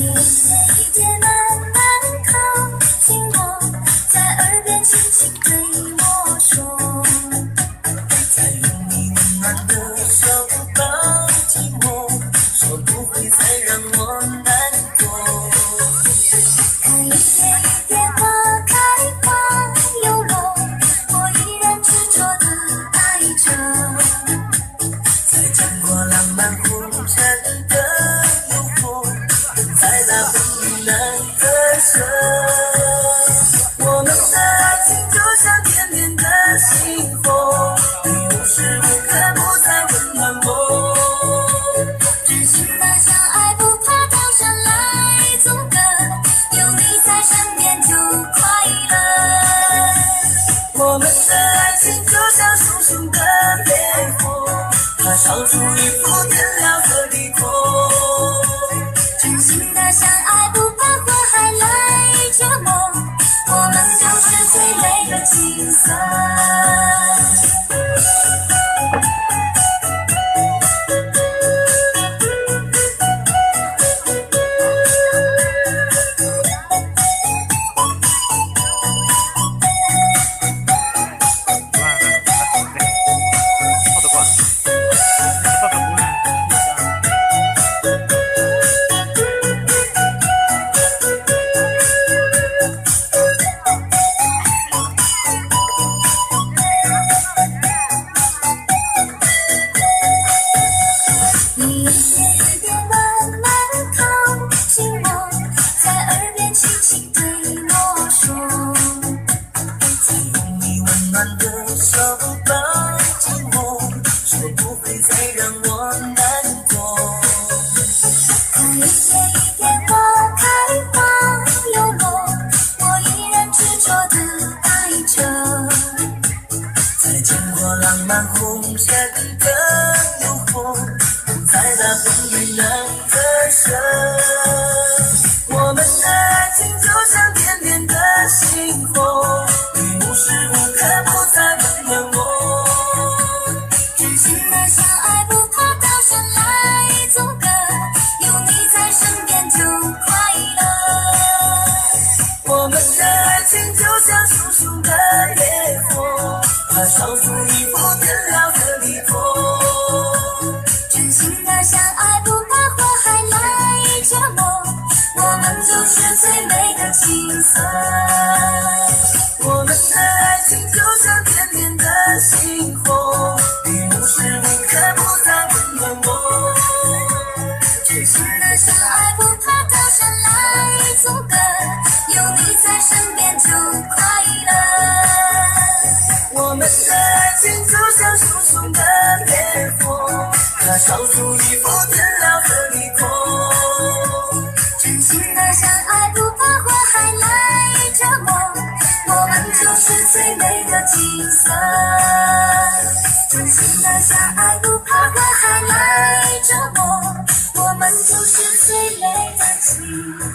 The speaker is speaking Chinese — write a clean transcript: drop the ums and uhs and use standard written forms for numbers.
一点一点慢慢靠近我，在耳边轻轻对我说，再用你温暖的手抱紧我，说不会再让我难过。看一点一点花开花又落，我依然执着地爱着。再见过浪漫红尘的诱惑，在那风雨难割舍。我们的爱情就像天边的星火，你无时无刻不在温暖我。真心的相爱不怕高山来阻隔，有你在身边就快乐。我们的爱情就像熊熊的烈火，它烧出一幅天亮的地图。真心的相爱不怕祸害来折磨，我们就是最美的景色。一点一点慢慢靠近我，在耳边轻轻对我说，再用你温暖的手抱紧我，说不会再让我难过。看一点一点花开花又落，我依然执着地爱着。再见过浪漫红尘的诱惑，在那风雨难割舍。我们的爱情就像天边的星火，你无时无刻不在温暖我。真心的相爱不怕高山来阻隔，有你在身边就快乐。我们的爱情就像熊熊的烈火，它烧出一幅天亮的地图。真心的相爱不怕祸害来折磨，我们就是最美的景色。我们的爱情就像天边的星火，你无时无刻不在温暖我。真心的相爱不怕高山来阻隔，有你在身边就快乐。我们的爱情就像熊熊的烈火，它烧出一幅天亮的地图。真心的相爱不怕祸害来折磨，我们就是最美的景色。真心的相爱不怕祸害来折磨，我们就是最美的景色。